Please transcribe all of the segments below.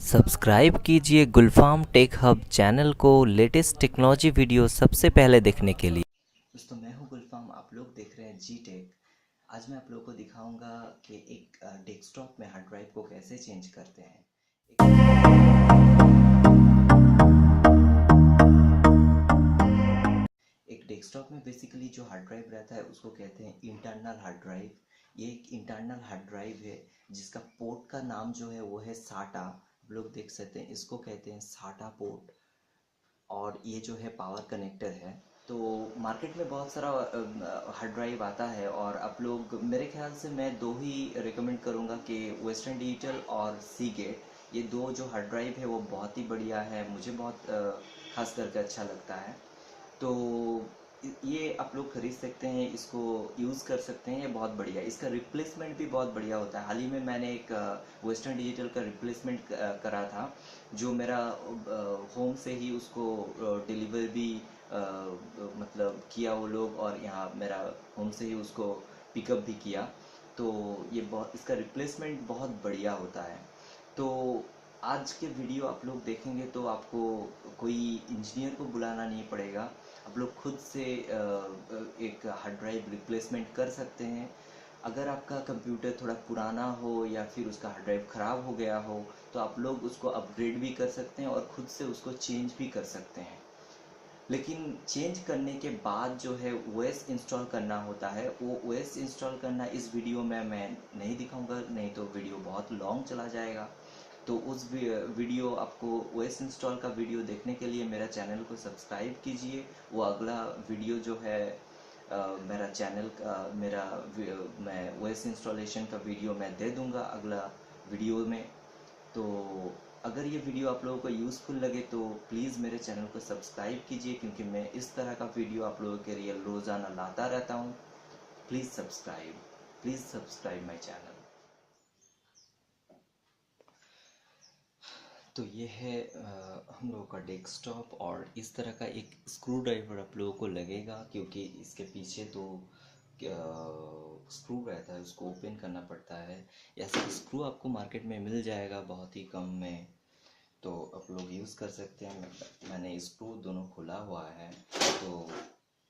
Subscribe कीजिए गुलफाम tech hub channel को latest technology video सबसे पहले देखने के लिए। दोस्तों मैं हूं गुलफाम, आप लोग देख रहे हैं जी टेक। आज मैं आप लोगों को दिखाऊंगा कि एक डेस्कटॉप में हार्ड ड्राइव को कैसे चेंज करते हैं। एक डेस्कटॉप में बेसिकली जो हार्ड ड्राइव रहता है उसको कहते हैं इंटरनल हार्ड ड्राइव। ये एक इंटरनल हार्ड ड्राइव है जिसका पोर्ट का नाम जो है वो है साटा। आप लोग देख सकते हैं, इसको कहते हैं साटा पोर्ट। और ये जो है पावर कनेक्टर है। तो मार्केट में बहुत सारा हार्ड ड्राइव आता है और आप लोग, मेरे ख्याल से मैं दो ही रिकमेंड करूँगा कि वेस्टर्न डिजिटल और सी गेट। ये दो जो हार्ड ड्राइव है वो बहुत ही बढ़िया है, मुझे बहुत खास करके अच्छा लगता है। तो ये आप लोग खरीद सकते हैं, इसको यूज़ कर सकते हैं, ये बहुत बढ़िया है। इसका रिप्लेसमेंट भी बहुत बढ़िया होता है। हाल ही में मैंने एक वेस्टर्न डिजिटल का रिप्लेसमेंट करा था, जो मेरा होम से ही उसको डिलीवर भी मतलब किया वो लोग, और यहाँ मेरा होम से ही उसको पिकअप भी किया। तो ये बहुत, इसका रिप्लेसमेंट बहुत बढ़िया होता है। तो आज के वीडियो आप लोग देखेंगे तो आपको कोई इंजीनियर को बुलाना नहीं पड़ेगा। आप लोग खुद से एक हार्ड ड्राइव रिप्लेसमेंट कर सकते हैं। अगर आपका कंप्यूटर थोड़ा पुराना हो या फिर उसका हार्ड ड्राइव ख़राब हो गया हो तो आप लोग उसको अपग्रेड भी कर सकते हैं और खुद से उसको चेंज भी कर सकते हैं। लेकिन चेंज करने के बाद जो है ओएस इंस्टॉल करना होता है, वो ओएस इंस्टॉल करना इस वीडियो में मैं नहीं दिखाऊंगा, नहीं तो वीडियो बहुत लॉन्ग चला जाएगा। तो उस वीडियो, आपको ओएस इंस्टॉल का वीडियो देखने के लिए मेरा चैनल को सब्सक्राइब कीजिए। वो अगला वीडियो जो है मेरा चैनल का, मैं ओएस इंस्टॉलेशन का वीडियो मैं दे दूंगा अगला वीडियो में। तो अगर ये वीडियो आप लोगों को यूज़फुल लगे तो प्लीज़ मेरे चैनल को सब्सक्राइब कीजिए, क्योंकि मैं इस तरह का वीडियो आप लोगों के लिए रोज़ाना लाता रहता हूँ। Please subscribe my channel. तो ये है हम लोगों का डेस्कटॉप, और इस तरह का एक स्क्रू ड्राइवर आप लोगों को लगेगा, क्योंकि इसके पीछे तो स्क्रू रहता है, उसको ओपन करना पड़ता है। ऐसा स्क्रू आपको मार्केट में मिल जाएगा बहुत ही कम में, तो आप लोग यूज़ कर सकते हैं। मैंने स्क्रू दोनों खुला हुआ है, तो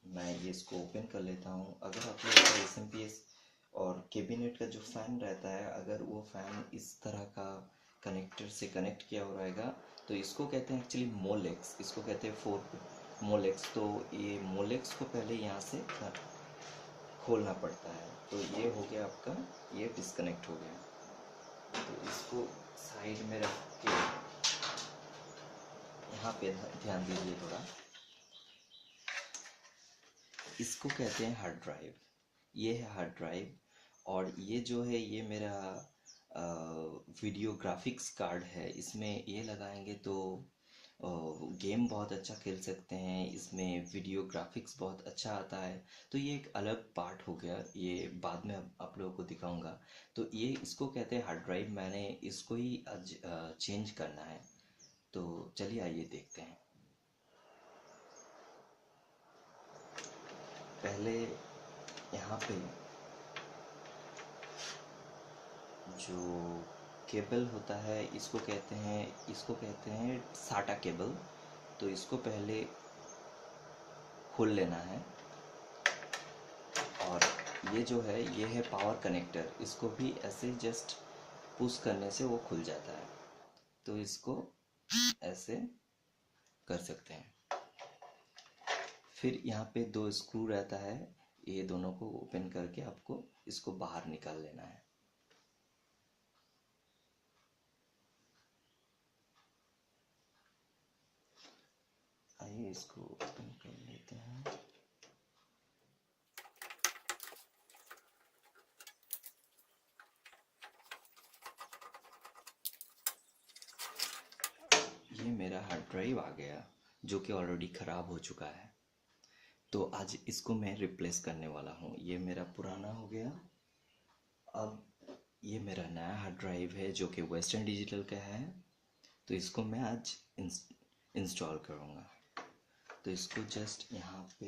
मैं ये इसको ओपन कर लेता हूँ। अगर आप लोग का एसएमपीएस और कैबिनेट का जो फ़ैन रहता है, अगर वो फ़ैन इस तरह का कनेक्टर से कनेक्ट किया हुआ रहेगा, तो इसको कहते हैं एक्चुअली मोलेक्स, इसको कहते हैं फोर मोलेक्स। तो ये मोलेक्स को पहले यहाँ से खोलना पड़ता है। तो ये हो गया आपका, ये डिस्कनेक्ट हो गया। तो इसको साइड में रख के यहाँ पे ध्यान दीजिए थोड़ा। इसको कहते हैं हार्ड ड्राइव, ये है हार्ड ड्राइव। और ये जो है ये मेरा वीडियो ग्राफिक्स कार्ड है। इसमें ये लगाएंगे तो गेम बहुत अच्छा खेल सकते हैं, इसमें वीडियो ग्राफिक्स बहुत अच्छा आता है। तो ये एक अलग पार्ट हो गया, ये बाद में आप लोगों को दिखाऊंगा। तो ये इसको कहते हैं हार्ड ड्राइव, मैंने इसको ही आज चेंज करना है। तो चलिए आइए देखते हैं। पहले यहाँ पे जो केबल होता है, इसको कहते हैं साटा केबल। तो इसको पहले खोल लेना है। और ये जो है ये है पावर कनेक्टर, इसको भी ऐसे जस्ट पुश करने से वो खुल जाता है। तो इसको ऐसे कर सकते हैं। फिर यहाँ पे दो स्क्रू रहता है, ये दोनों को ओपन करके आपको इसको बाहर निकाल लेना है। आइए इसको ओपन कर लेते हैं। ये मेरा हार्ड ड्राइव आ गया, जो कि ऑलरेडी ख़राब हो चुका है। तो आज इसको मैं रिप्लेस करने वाला हूँ। ये मेरा पुराना हो गया। अब ये मेरा नया हार्ड ड्राइव है जो कि वेस्टर्न डिजिटल का है। तो इसको मैं आज इंस्टॉल करूँगा। तो इसको जस्ट यहाँ पे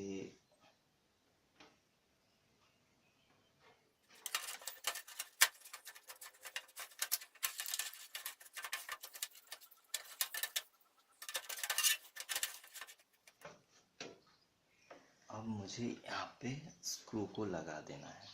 मुझे यहाँ पे स्क्रू को लगा देना है।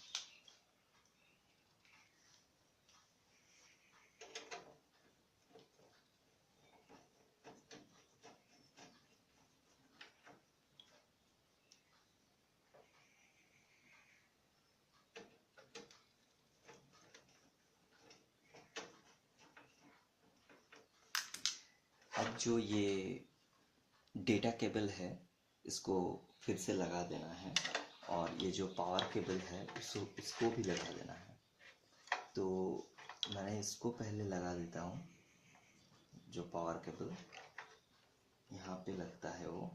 अब जो ये डेटा केबल है इसको फिर से लगा देना है, और ये जो पावर केबल है इसको भी लगा देना है। तो मैं इसको पहले लगा देता हूँ। जो पावर केबल यहाँ पे लगता है वो,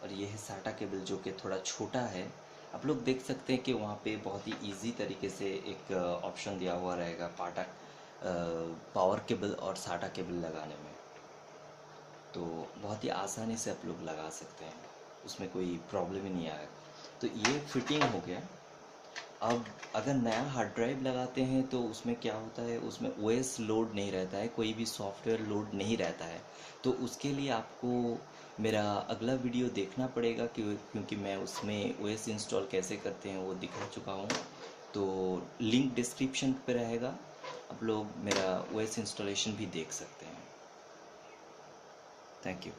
और ये है साटा केबल जो कि थोड़ा छोटा है। आप लोग देख सकते हैं कि वहाँ पे बहुत ही इजी तरीके से एक ऑप्शन दिया हुआ रहेगा पावर केबल और साटा केबल लगाने में। तो बहुत ही आसानी से आप लोग लगा सकते हैं, उसमें कोई प्रॉब्लम ही नहीं आएगा। तो ये फिटिंग हो गया। अब अगर नया हार्ड ड्राइव लगाते हैं तो उसमें क्या होता है, उसमें ओएस लोड नहीं रहता है, कोई भी सॉफ्टवेयर लोड नहीं रहता है। तो उसके लिए आपको मेरा अगला वीडियो देखना पड़ेगा क्योंकि मैं उसमें ओएस इंस्टॉल कैसे करते हैं वो दिखा चुका हूँ। तो लिंक डिस्क्रिप्शन पे रहेगा, आप लोग मेरा ओएस इंस्टॉलेशन भी देख सकते हैं। Thank you.